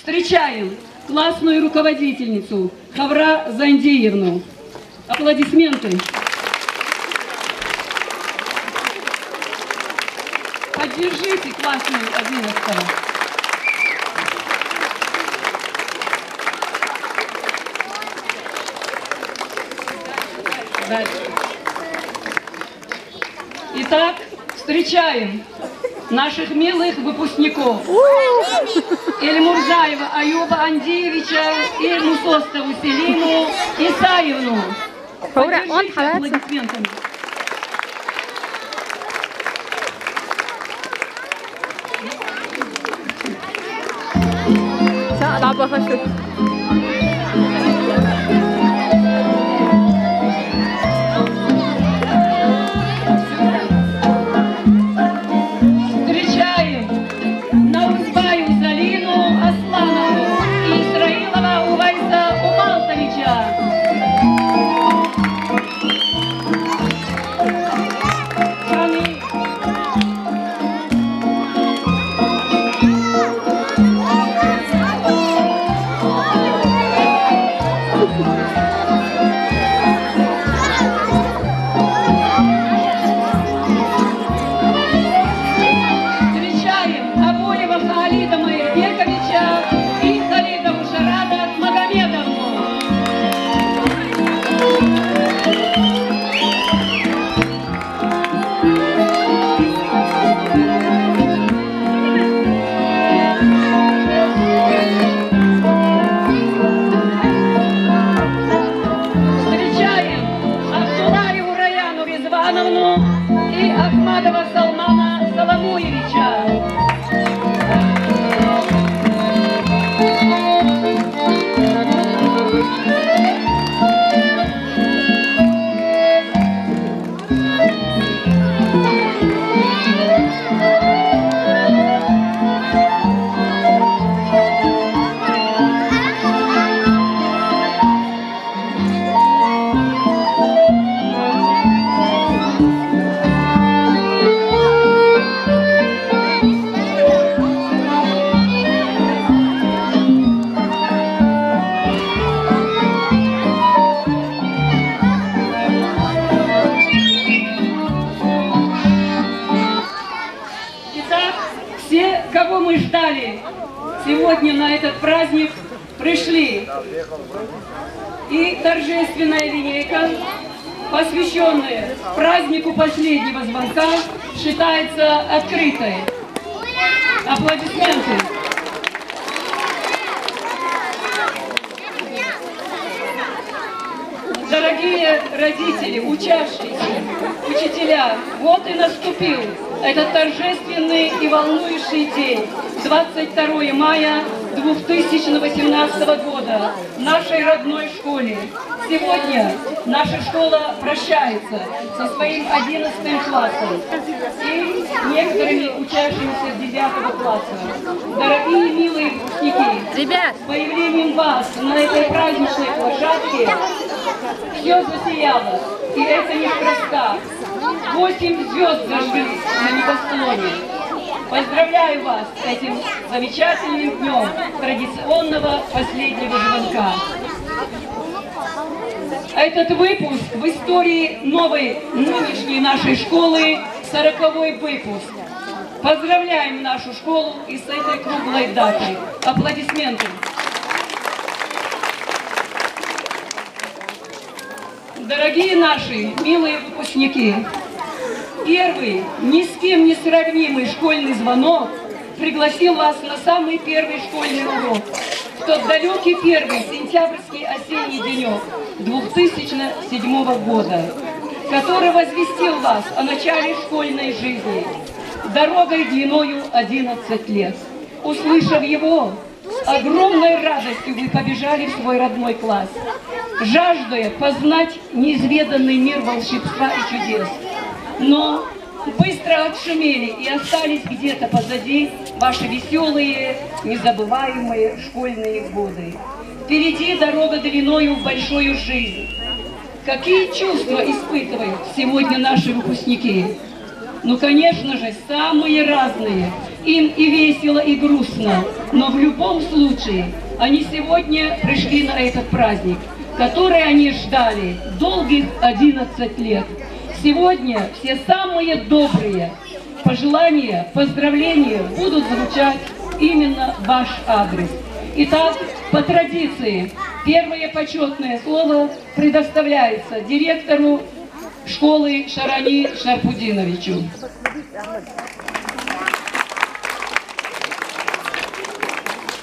Встречаем классную руководительницу Хавра Зандиевну. Аплодисменты. Поддержите классную 11-го. Итак, встречаем наших милых выпускников Эльмурзаева Аюба Андиевича и Мусостову Селиму Исаевну. Поддержите аплодисментами. И Ахмадова Салмана Соломуевича. Все, кого мы ждали сегодня на этот праздник, пришли. И торжественная линейка, посвященная празднику последнего звонка, считается открытой. Аплодисменты. Дорогие родители, учащиеся, учителя, вот и наступил этот торжественный и волнующий день, 22 мая 2018 года, в нашей родной школе. Сегодня наша школа прощается со своим 11 классом и некоторыми учащимися 9 класса. Дорогие милые выпускники, с появлением вас на этой праздничной площадке все засияло, и это неспроста. 8 звезд зажглись на небосклоне. Поздравляю вас с этим замечательным днем традиционного последнего звонка. Этот выпуск в истории новой, нынешней нашей школы, 40-й выпуск. Поздравляем нашу школу и с этой круглой датой. Аплодисменты. Дорогие наши милые выпускники, первый, ни с кем не сравнимый школьный звонок пригласил вас на самый первый школьный урок. В тот далекий первый сентябрьский осенний денек 2007 года, который возвестил вас о начале школьной жизни, дорогой длиною 11 лет. Услышав его, с огромной радостью вы побежали в свой родной класс, жаждая познать неизведанный мир волшебства и чудес. Но быстро отшумели и остались где-то позади ваши веселые, незабываемые школьные годы. Впереди дорога длиною в большую жизнь. Какие чувства испытывают сегодня наши выпускники? Ну, конечно же, самые разные. Им и весело, и грустно. Но в любом случае, они сегодня пришли на этот праздник, который они ждали долгих 11 лет. Сегодня все самые добрые пожелания, поздравления будут звучать именно в ваш адрес. Итак, по традиции, первое почетное слово предоставляется директору школы Шарани Шарпудиновичу.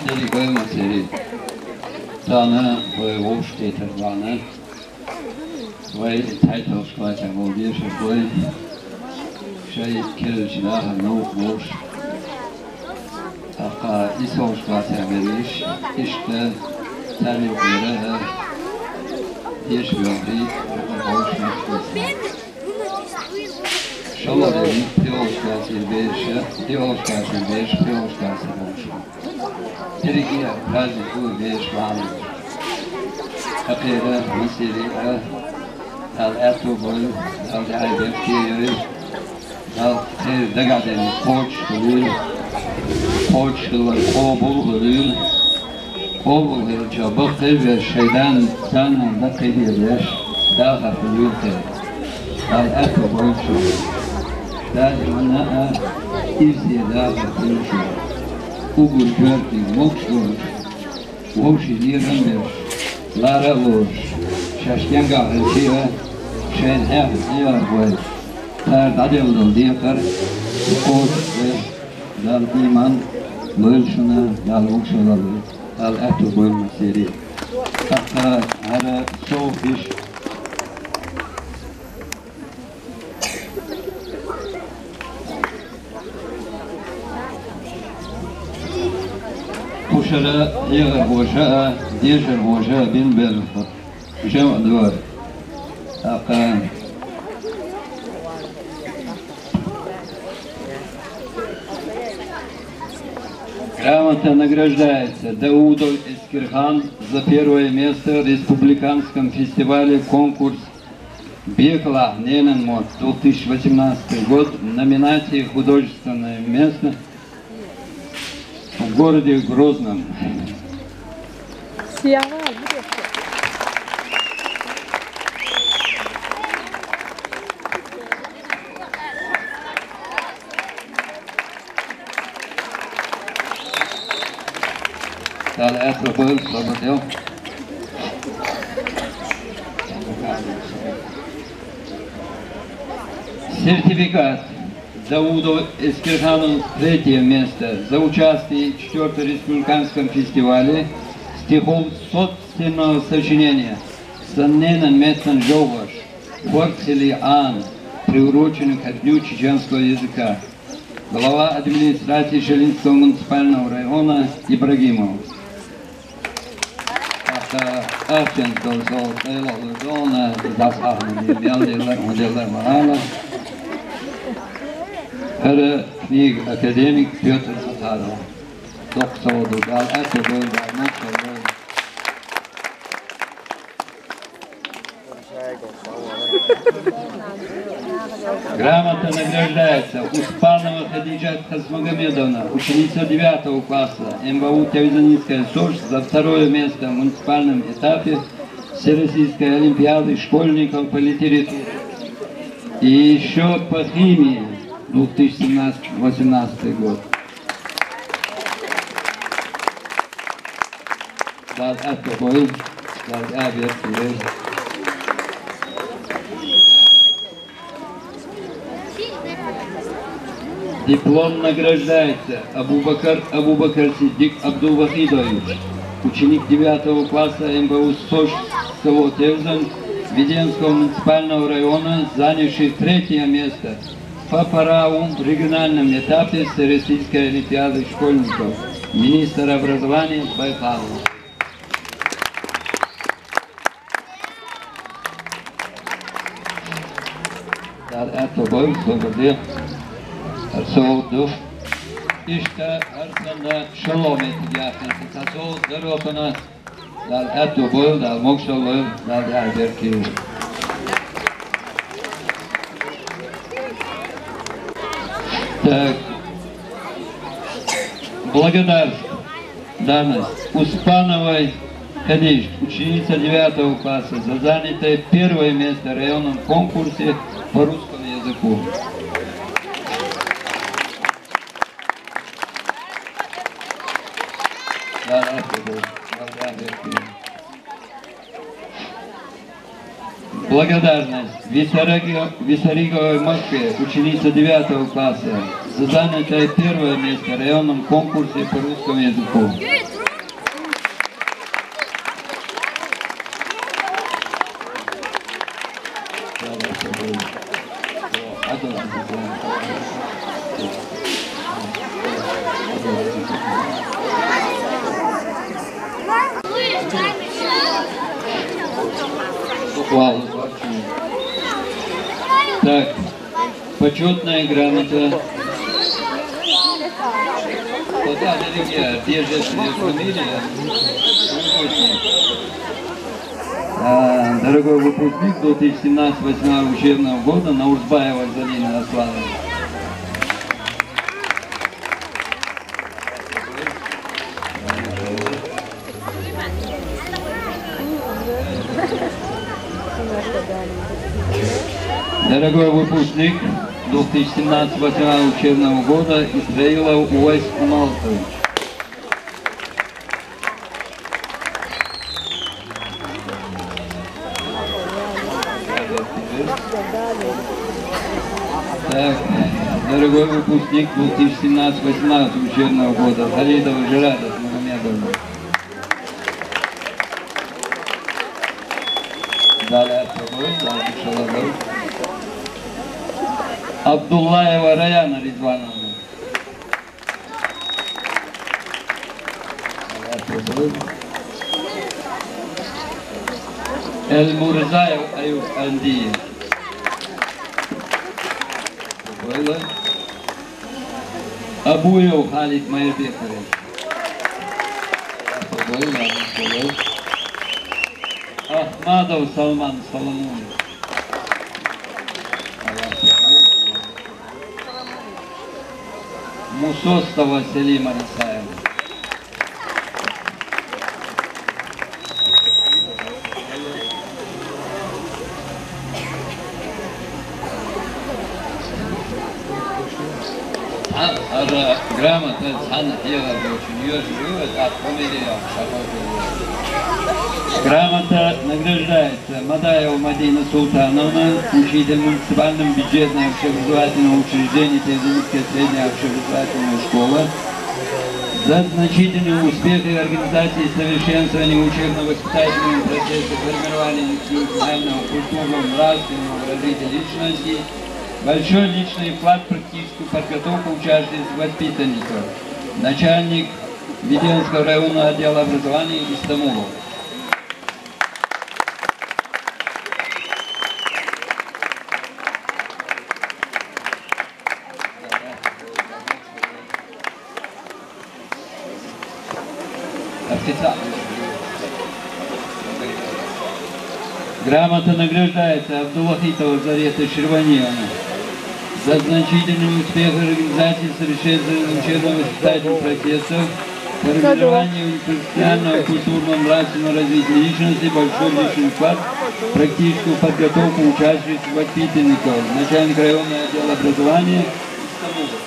Дорогой матери, Дана, твоего штета Дана, твои тайтовская молодежь, твой шей келчина, ну вож, ака исошка тямериш, иште тямерира, ешвири, вож нефтеса. Шалари, пиошка сербеша, пиошка сербеш, пиошка сербеша. Дорогие празднику вещь вам, апера, мистерия, дал эту боль, дал айбекти, дал те догадени почтылар, обулгылыр, обулгылыр жабықтыр ve şeyden sanında kıyırlar, dal hafılırdır, dal etü bolşu, dal mana izye dal hafılırdır. Ugur gördük, mokşur, voşi lirandır, lara vur, şaşken gahırçıya, şen hep diyar boy, tar dadıldım diyakar, koş ve dal iman, lölşuna, dal mokşulalı, dal etü boyma seri. Hatta hara soğuk iş, Кушара, егар божа, дежар божа, бин белфа. Жем двор. Ака. Грамота награждается Даудов Эскирхан за первое место в республиканском фестивале конкурс Бекла Нененмот 2018 год в номинации «Художественное место» в городе Грозном. Сертификат Даудов Эскирхану третье место за участие в 4-м республиканском фестивале стихов собственного сочинения «Санненен Метсан Жоваш» Форцели Ан, приуроченный ко Дню чеченского языка. Глава администрации Шелинского муниципального района Ибрагимов. Herre knig akademik Петр Сахаров. Доктор Дугал, это был Грамота награждается Успанова Хадиджа Хасмагомедовна, ученица 9 класса МВУ Тявизанинская СОЖ за второе место в муниципальном этапе Всероссийской олимпиады школьников по литературе. И еще по химии 2017-2018 год. Диплом награждается Абубакар Сиддик Абдулвахидович, ученик 9 класса МВУ СОЖ село Тевзан Веденского муниципального района, занявший 3-е место по ПАРАУ в региональном этапе Всероссийской олимпиады школьников, министр образования Байкала. Это был свободы Арсоудов. İşte aslında şalom etkiyasen tasavvur darofana dal eto boy dal mokşalır dal erberki. Так, благодарствую благодарность Успановой Хадиж, ученица 9 класса, за занятое первое место в районном конкурсе по русскому языку. Благодарность Виссариговой Москве, ученица 9 класса, за занятое первое место в районном конкурсе по русскому языку. Так, почетная грамота. Куда дорогие, где же фамилия? Дорогой выпускник 2017-2018 учебного года Наурзбаева Залина Аслановна. Дорогой выпускник 2017-2018 учебного года Исраилов Уайс Умалтович. Так, дорогой выпускник 2017-2018 учебного года Халидова Жирада Магомедовна. Далее Шалабай. Абдуллаева Раяна Ризвановна. Эль-Мурзаев Аюб Андиев. Абуев Халид Майербекович. Ахмадов Салман Соломонович. Мусостова Селима Исаева. Грамота Сан Хела Грамота награждается Мадаева Мадина Султановна, учитель муниципальным бюджетного общеобразовательного учреждения Тезинская средняя общеобразовательная школа, за значительные успехи организации и совершенствования учебно-воспитательного процесса формирования институционального, культурного, нравственного развития личности, большой личный вклад в практическую подготовку учащихся воспитанников. Начальник Веденского районного отдела образования Истамулов. Грамота награждается Абдуллахитова Зарета Шерваниевна за значительный успех организации совершенствования учебно-воспитательных процессов, формирования институционального, культурного, нравственного развития личности, большой личный вклад в практическую подготовку учащихся воспитанников. Начальник районного отдела образования Истамулов.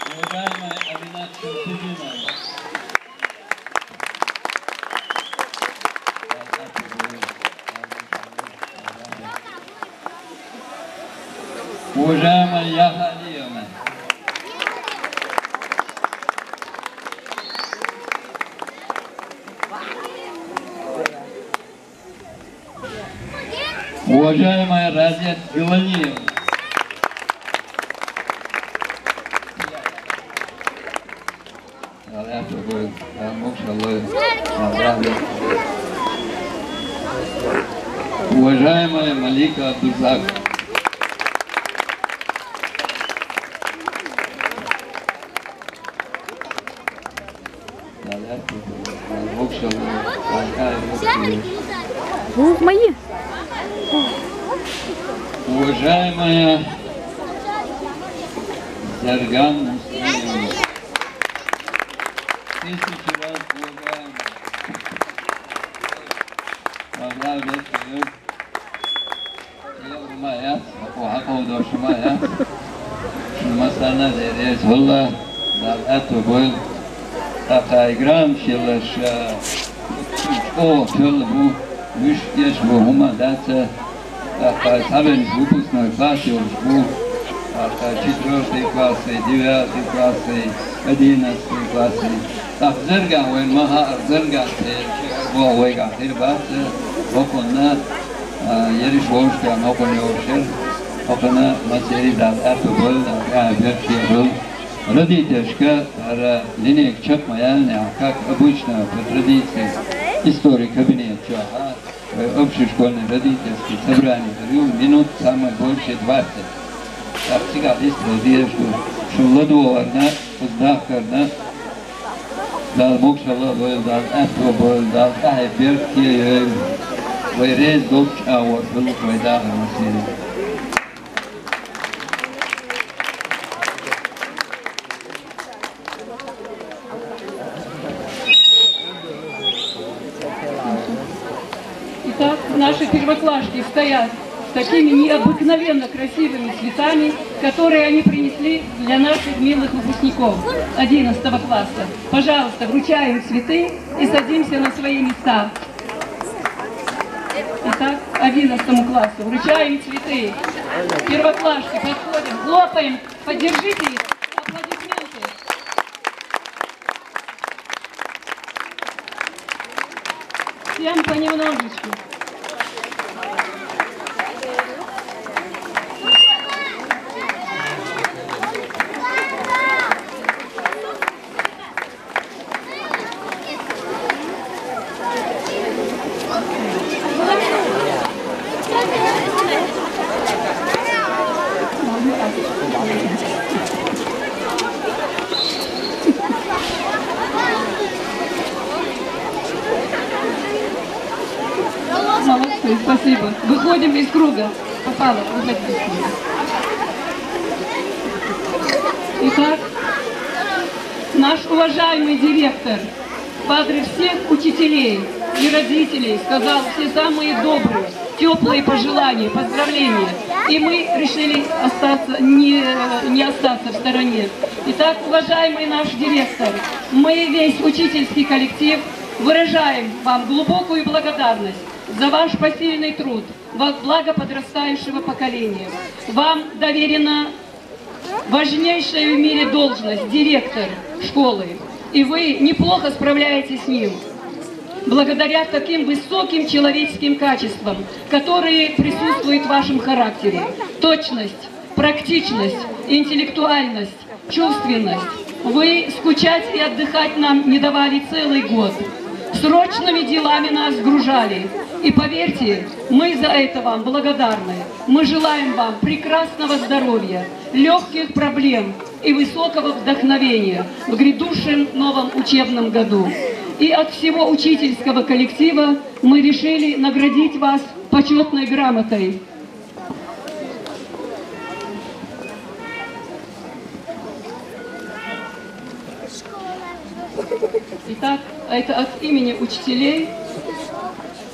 Уважаемая Аминат Шамсудинова. Уважаемая Яха Алиевна. Уважаемая Разия Билалиевна. Уважаемая Малика Абдузак, Мои. уважаемая Зарган Муслимовна, тысячу раз уважаемая, Maya, aku hakau do shumaya. Shumasana deres holla dal ato boil. Taka igram shilash o tölbu müş yaş bu huma datsa. Taka taben grupus na klasi oluşbu. Taka четвертый классы, девятый классы, 11 классы. Так зерга вен маха зерга те во вега хирбат оконна Yeri şoğuşken okunuyor, okuna maseri dal atubul, verşiyul. Родительska, линейк чакмаян, как обычно по традиции истории кабинет чаха, общешкольное родительское собрание длил минут самое больше 20. Так всегда история, что ладуарна, уздахарна, дал мокшала, дал атубул, дал кахеберки, Вайрез долг аур был вайда амасили. Итак, наши первоклашки стоят с такими необыкновенно красивыми цветами, которые они принесли для наших милых выпускников 11 класса. Пожалуйста, вручаем цветы и садимся на свои места. Итак, 11 классу вручаем цветы. Первоклашки, подходим, хлопаем, поддержите их, аплодисменты. Всем понемножечку. Молодцы, спасибо. Выходим из круга. Попало, выходим из круга. Итак, наш уважаемый директор в адрес всех учителей и родителей сказал все самые добрые, теплые пожелания, поздравления. И мы решили остаться, не остаться в стороне. Итак, уважаемый наш директор, мы весь учительский коллектив выражаем вам глубокую благодарность за ваш посильный труд во благо подрастающего поколения. Вам доверена важнейшая в мире должность – директор школы. И вы неплохо справляетесь с ним, благодаря таким высоким человеческим качествам, которые присутствуют в вашем характере. Точность, практичность, интеллектуальность, чувственность. Вы скучать и отдыхать нам не давали целый год. Срочными делами нас сгружали. И поверьте, мы за это вам благодарны. Мы желаем вам прекрасного здоровья, легких проблем и высокого вдохновения в грядущем новом учебном году. И от всего учительского коллектива мы решили наградить вас почетной грамотой. Итак, это от имени учителей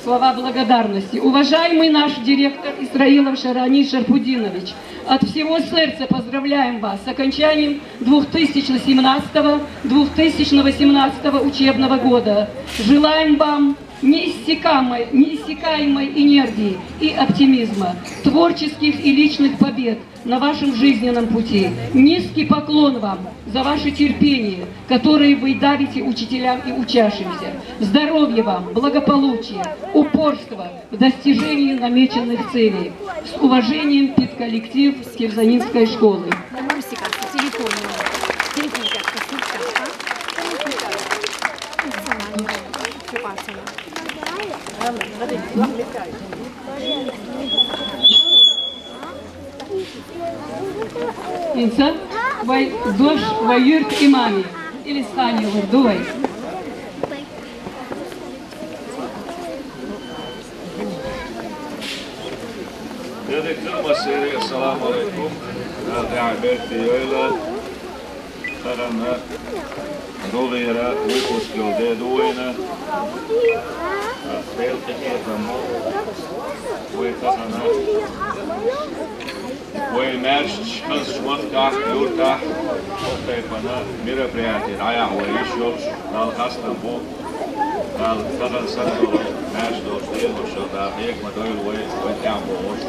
слова благодарности. Уважаемый наш директор Исраилов Шарани Шарпудинович, от всего сердца поздравляем вас с окончанием 2017-2018 учебного года. Желаем вам неиссякаемой энергии и оптимизма, творческих и личных побед на вашем жизненном пути. Низкий поклон вам за ваше терпение, которое вы дарите учителям и учащимся. Здоровья вам, благополучия, упорства в достижении намеченных целей. С уважением, педколлектив Кирзанинской школы. Инса, дождь воюет имами. Или стань вырдувай. Dedik Nurmasiri, assalamu alaikum. Täältä joilla tänä rovera uipuskilde duina. Pelti kietamu. Voi tasana. Voi märst, kans smatkah, juurtah. Otteipana meroprijäätiin ajahuoli isjos. Täällä kastanpuu. Täällä tasan sanolla märst tuosta ilmoissa. Täällä hiekma toilu voi tehdä muuta.